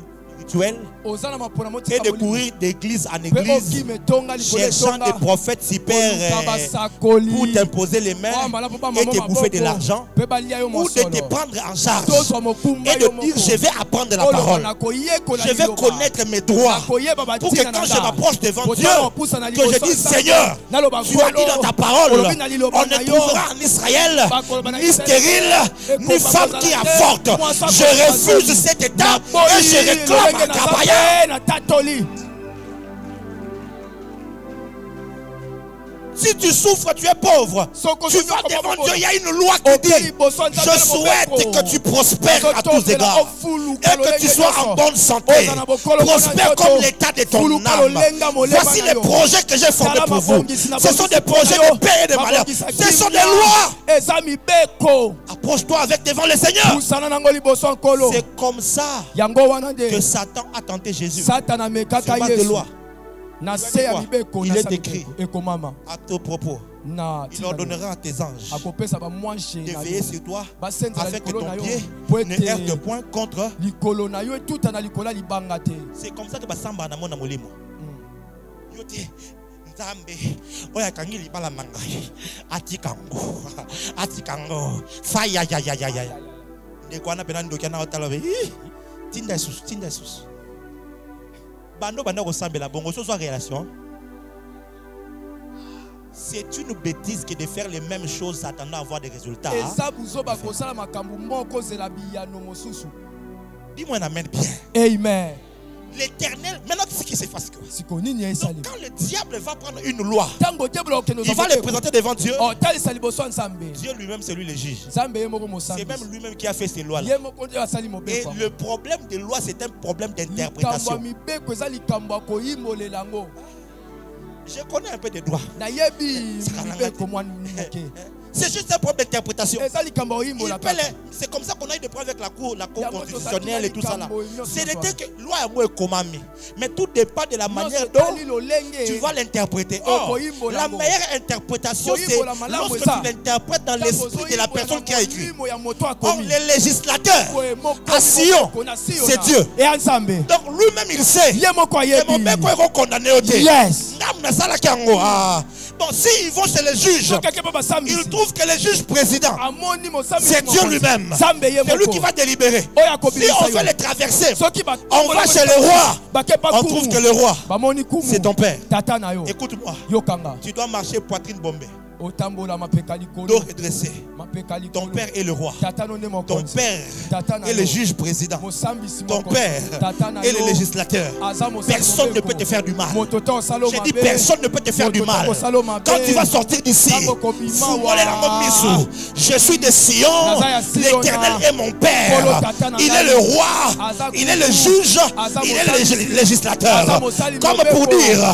spirituel et de courir d'église en église, cherchant des prophètes super pour t'imposer les mains et te bouffer de l'argent, ou de te prendre en charge et de dire je vais apprendre la parole, je vais connaître mes droits, pour que quand je m'approche devant Dieu, que je dise Seigneur, tu as dit dans ta parole, on ne trouvera en Israël ni stérile, ni femme qui avorte. Je refuse cet état et je réclame à Kabaya. Si tu souffres, tu es pauvre. Tu vas devant Dieu, il y a une loi qui dit je souhaite que tu prospères à tous égards et que tu sois en bonne santé. Prospère comme l'état de ton âme. Voici les projets que j'ai formés pour vous. Ce sont des projets de paix et de malheur. Ce sont des lois. Approche-toi avec devant le Seigneur. C'est comme ça que Satan a tenté Jésus. Sur base de loi. Il est écrit à ton propos. Il ordonnera à tes anges de veiller sur toi afin que ton pied ne heurte point contre. C'est comme ça que Basamba na mona molimo. Yote Nzambe oya kangili bala mangai atikango faya ya ne kwana pena ndokia na otalobe tinda sus bando kosambela bongo so relation. C'est une bêtise que de faire les mêmes choses attendant à avoir des résultats. Dis-moi un amen bien. Amen. L'Éternel, maintenant ce qui se passe quoi? Donc, quand le diable va prendre une loi, il va le présenter devant Dieu. Dieu lui-même, c'est lui le juge. C'est même lui-même qui a fait ces lois-là. Et le problème des lois, c'est un problème d'interprétation. Je connais un peu de droit. C'est juste un problème d'interprétation. C'est comme ça qu'on a eu des problèmes avec la cour constitutionnelle et tout ça là. C'est de dire que loi est moins commandée. Mais tout dépend de la manière dont tu vas l'interpréter. Or, la meilleure interprétation, c'est lorsque tu l'interprètes dans l'esprit de la personne qui a écrit. Or, les législateurs à Sion, c'est Dieu. Donc lui-même il sait. Et mon père est condamné au dé. Bon, s'ils vont chez les juges, ils trouvent que le juge président, c'est Dieu lui-même. C'est lui qui va délibérer. Si on veut les traverser, on va chez le roi. On trouve que le roi, c'est ton père. Écoute-moi. Tu dois marcher poitrine bombée. Dos redressé. Ton père est le roi. Ton père est le juge président. Ton père est le législateur. Personne ne peut te faire du mal. J'ai dit personne ne peut te faire du mal. Quand tu vas sortir d'ici, je suis de Sion. L'Éternel est mon père. Il est le roi. Il est le juge. Il est le législateur. Comme pour dire à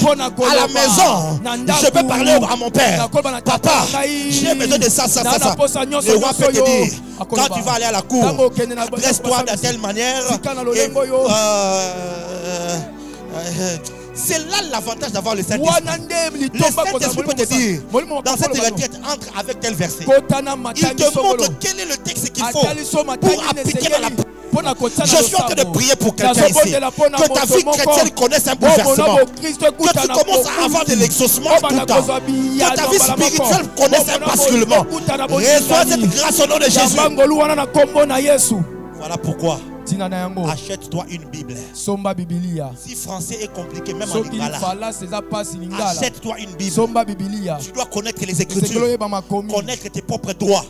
la maison, je peux parler à mon père. Papa, j'ai besoin de ça. Le roi peut te dire, quand tu vas aller à la cour, dresse-toi de telle manière. C'est là l'avantage d'avoir le Saint-Esprit. Le Saint-Esprit peut te dire, dans cette retraite, entre avec tel verset. Il te montre quel est le texte qu'il faut pour appliquer dans la. Je suis en train de prier pour quelqu'un ici. Que ta vie chrétienne connaisse un bouleversement. Que tu commences à avoir de l'exaucement tout le temps. Que ta vie spirituelle connaisse un basculement. Reçois cette grâce au nom de Jésus. Voilà pourquoi. Achète-toi une Bible. Si français est compliqué, même en lingala, achète-toi une Bible. Tu dois connaître les Écritures, connaître tes propres droits.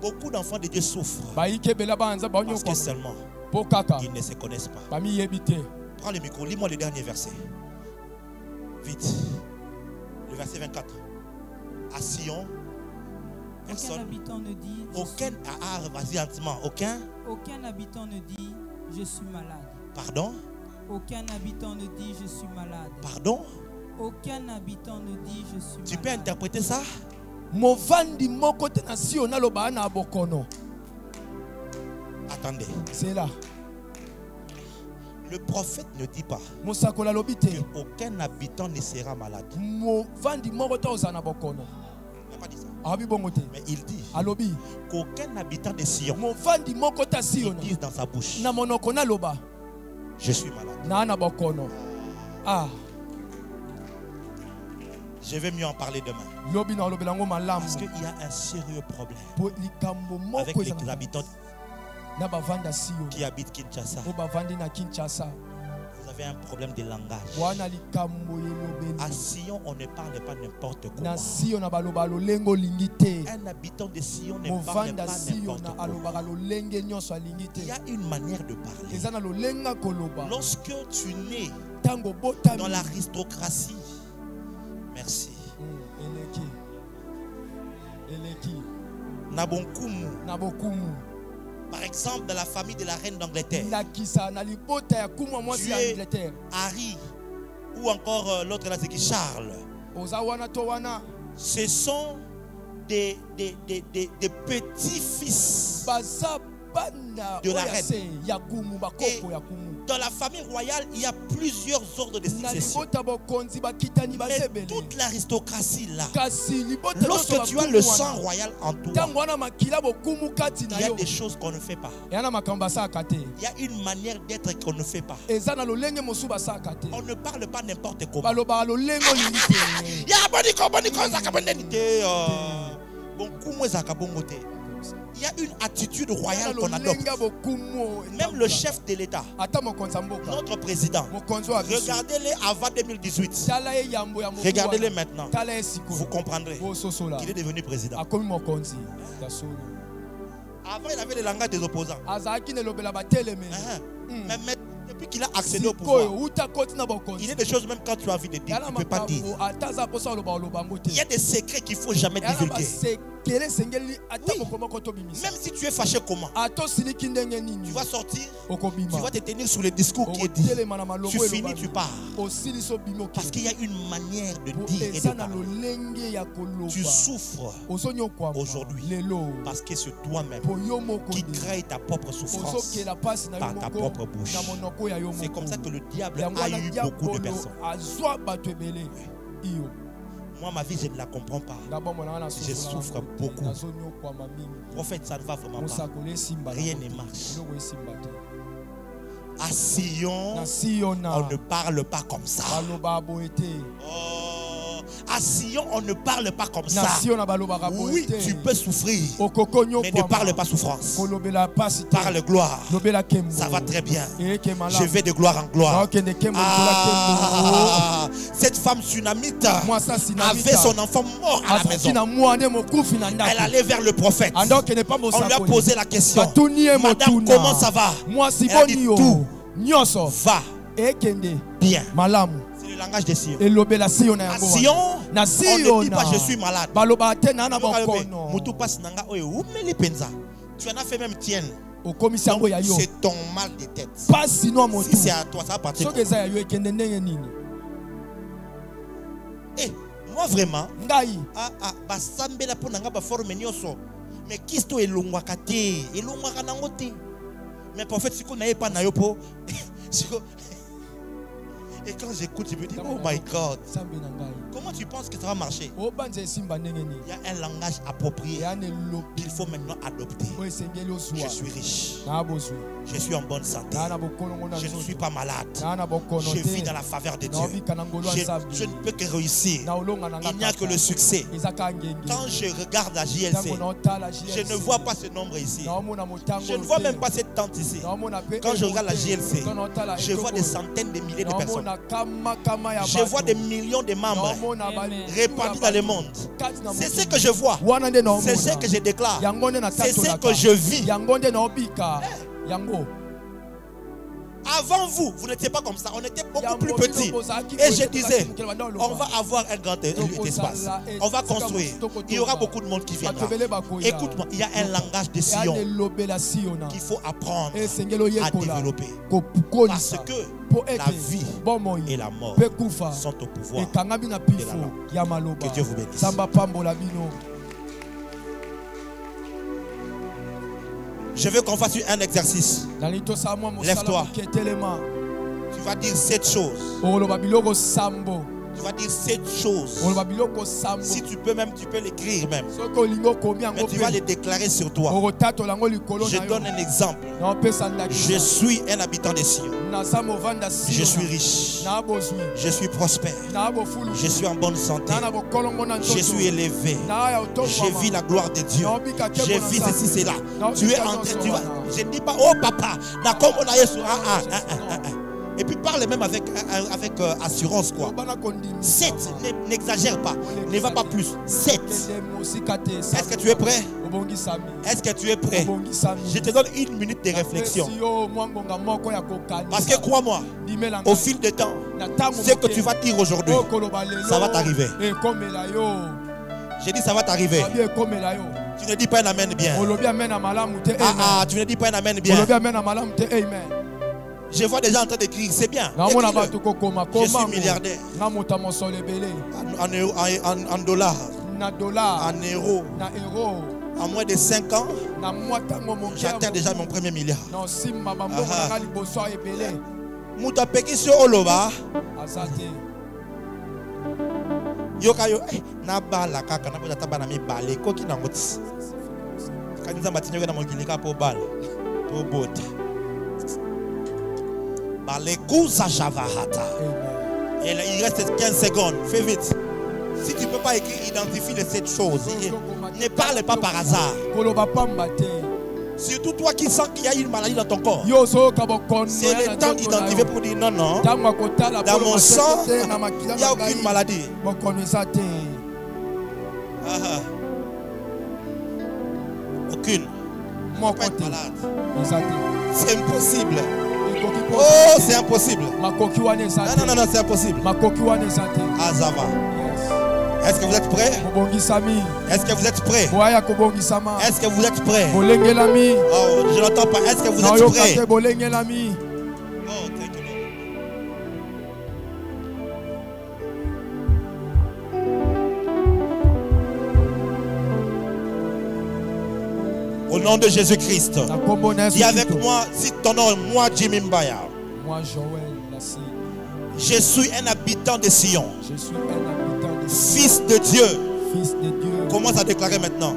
Beaucoup d'enfants de Dieu souffrent parce que seulement ils ne se connaissent pas. Prends le micro, lis-moi le dernier verset. Vite. Le verset 24. À Sion, aucun habitant ne dit. Vas-y lentement. Aucun habitant ne dit je suis malade. Pardon? Aucun habitant ne dit je suis malade. Pardon? Aucun habitant ne dit je suis malade. Tu peux interpréter ça? Attendez. C'est là. Le prophète ne dit pas qu'aucun habitant ne sera malade. Il n'a pas dit ça. Mais il dit qu'aucun habitant de Sion ne dise dans sa bouche Je suis malade. Nana bokono. Ah. Je vais mieux en parler demain. Lobi na lobelango malamu. Parce qu'il y a un sérieux problème Po likambo avec moko les ezana. habitants Na bavanda siyo. qui habitent Kinshasa. O bavandi na Kinshasa. Vous avez un problème de langage. Wana likambo yelobeli. À Sion, on ne parle pas n'importe Na comment. siyo na baloba lolengo lingite. Un habitant de Sion ne parle Movanda pas siyo n'importe na comment. alobaka lolenge nyonso alingite. Il y a une manière de parler. Ezana lolenga koloba. Lorsque tu nais Tango botami. dans l'aristocratie, merci. Eleki. Eleki. Nabonkumu, Na bokumu. par exemple, dans la famille de la reine d'Angleterre, Na kisa na libota ya kumwa mwasi Tu ya es- Angleterre. Harry, ou encore l'autre là, c'est qui Charles. Oza wana to wana. Ce sont des petits-fils. Baza banda De la oya reine. se ya kumu bakoko ya kumu. Dans la famille royale, il y a plusieurs ordres de Na succession. libota bokonzi bakitani Mais basebele. toute l'aristocratie là, Kasi libota lorsque nyonso tu as bakumu le wana. sang royal en toi, Tango wana makila bokumu kati il na y a yo. des choses qu'on ne fait pas. Yana makambo basaka te. Il y a une manière d'être qu'on ne fait pas. Eza na lolenge mosu basaka te. On ne parle pas n'importe comment. Balobaka lolengo lingi te. Il y a boniko, zaka bondenité. Bon, kumu zaka bongo te. Il y a une attitude Yana royale qu'on adopte. lolenga bokumu. Même le chef de l'État, Ata mokonzi ya mboka. notre président, Mokonzi wa biso. regardez-les avant 2018. Tala ye yambo ya mokonzi. Regardez-les maintenant. Tala ye sikoyo. Vous comprendrez Bososola. qu'il est devenu président. Akomi mokonzi. Dasolo. Avant, il avait le langage des opposants. Azalaki na lobela batelemeli. Mais maintenant, depuis qu'il a accédé au pouvoir, Sikoyo uta koti na bokonzi. il y a des choses même quand tu as envie de dire, Yana tu ne peux pas dire. makambo ataza posa loba lobango te. Il y a des secrets qu'il ne faut jamais Yana divulguer. basekele sengeli ata Oui. mokomoko to bimisa. Même si tu es fâché comment, Ato siliki ndenge nini. tu vas sortir, Okobima. tu vas te tenir sur le discours qui est dit. Okotelema na malobo Tu finis, elobami. tu pars. Osili so bimi oke. Parce qu'il y a une manière de Po dire et de eza na parler. lolenge ya koloba. Tu souffres Ozonyokwama. aujourd'hui. Lelo. parce que c'est toi-même Po yo moko qui nde. crée ta propre souffrance. Ozokela pasi na yo par ta moko. propre bouche. Na monoko ya yo C'est moko. comme ça que le diable Yango a wana eu beaucoup de diabolo personnes. azwa bato ebele. Iyo. Moi, ma vie, je ne la comprends pas. Je souffre beaucoup. Prophète, ça ne va vraiment pas. Rien ne marche. À Sion, on ne parle pas comme ça. Oh, à Sion, on ne parle pas comme ça. Oui, tu peux souffrir, mais ne parle pas souffrance. Parle gloire. Ça va très bien. Je vais de gloire en gloire. Ah, cette femme tsunamite avait son enfant mort à la maison. Elle allait vers le prophète. On lui a posé la question. Madame, comment ça va? Elle a dit tout va bien. C'est le langage de Sion. À Sion, on ne dit pas je suis malade. Tu en as fait même tienne. C'est ton mal de tête. Si c'est à toi, ça va partir. Et moi vraiment, mais qui est elongwaka te, elongwaka nango te. Mais prophète, si on n'avait pas nayopo, et quand j'écoute, je me dis, oh my God, comment tu penses que ça va marcher? Il y a un langage approprié qu'il faut maintenant adopter. Je suis riche. Je suis en bonne santé. Je ne suis pas malade. Je vis dans la faveur de Dieu. Je ne peux que réussir. Il n'y a que le succès. Quand je regarde la JLC, je ne vois pas ce nombre ici. Je ne vois même pas cette tente ici. Quand je regarde la JLC, je vois des centaines de milliers de personnes. Je vois des millions de membres répandus dans le monde. C'est ce que je vois. C'est ce que je déclare. C'est ce que je vis. Avant vous, vous n'étiez pas comme ça. On était beaucoup plus petits. Et je disais, on va avoir un grand espace. On va construire. Il y aura beaucoup de monde qui viendra. Écoute-moi, il y a un langage de Sion qu'il faut apprendre à développer. Parce que la vie et la mort sont au pouvoir de la langue. Que Dieu vous bénisse. Je veux qu'on fasse un exercice. Lève-toi. Tu vas dire 7 choses. Tu vas dire 7 choses. Si tu peux même, tu peux l'écrire même. Mais tu vas les déclarer sur toi. Je donne un exemple. Je suis un habitant des cieux. Je suis riche. Je suis prospère. Je suis en bonne santé. Je suis élevé. Je vis la gloire de Dieu. Je vis ceci, cela. Tu es en train, tu vas. Je ne dis pas, oh papa, d'accord, on a et puis parle même avec assurance quoi. 7, n'exagère pas, ne va pas plus. 7. Est-ce que tu es prêt? Est-ce que tu es prêt? Je te donne 1 minute de réflexion. Parce que crois-moi, au fil du temps, ce que tu vas dire aujourd'hui, ça va t'arriver. J'ai dit ça va t'arriver. Tu ne dis pas un amen bien. Tu ne dis pas un amen bien. Je vois des gens en train d'écrire, c'est bien. Je suis milliardaire. En dollars, en euros. En moins de 5 ans, j'atteins déjà mon premier milliard. Moutapeki sur Oloba. Yokayo, na bala kaka na bota bana mi balé koki na ngoti. Kanisa matinyo na mongilika po bala. Po bota. Balekuza javahata. Et là, il reste 15 secondes. Fais vite. Si tu ne peux pas écrire, identifie les 7 choses. Ne parle pas par hasard. Surtout toi qui sens qu'il y a une maladie dans ton corps. C'est le temps d'identifier pour dire non, non. Dans mon sang, il n'y a aucune maladie. Aucune. Je ne peux pas être malade. C'est impossible. Oh, c'est impossible. Non, non, non, c'est impossible. Azava. Est-ce que vous êtes prêts? Est-ce que vous êtes prêts? Est-ce que vous êtes prêts? Oh, je n'entends pas. Est-ce que vous êtes prêts? Oh, thank you, Lord. Au nom de Jésus-Christ, dis avec moi, si ton nom, moi Jimmy Mbaya. Moi Joël Lassie. Je suis un habitant de Sion. Je suis un habitant de Sion. Fils de Dieu. Fils de Dieu. Commence à déclarer maintenant.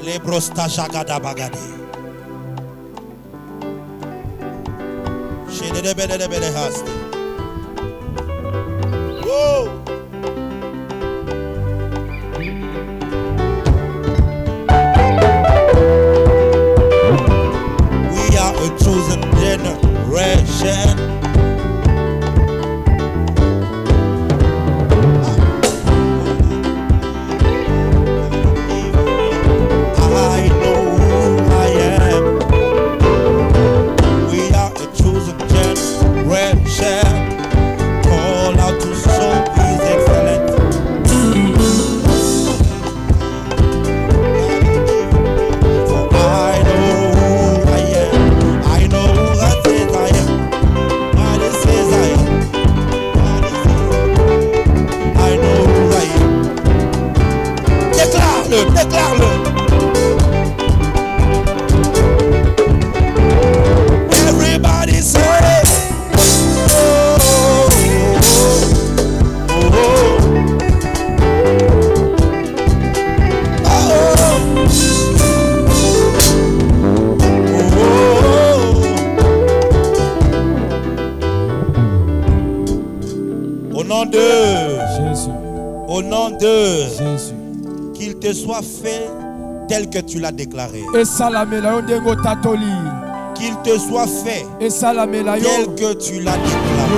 Les brosta jagada bagade. Chez les bébés haste. We are a chosen generation. I know who I am. We are a chosen generation. Call out to show His excellence. For I know who I am. I know who God says I am. God says I am. God says I know who I am. Déclare-le, déclare-le. Everybody say, oh, oh, oh. Au nom de Jésus. Au nom de Jésus. qu'il te soit fait tel que tu l'as déclaré. Qu'il te soit fait tel que tu l'as déclaré.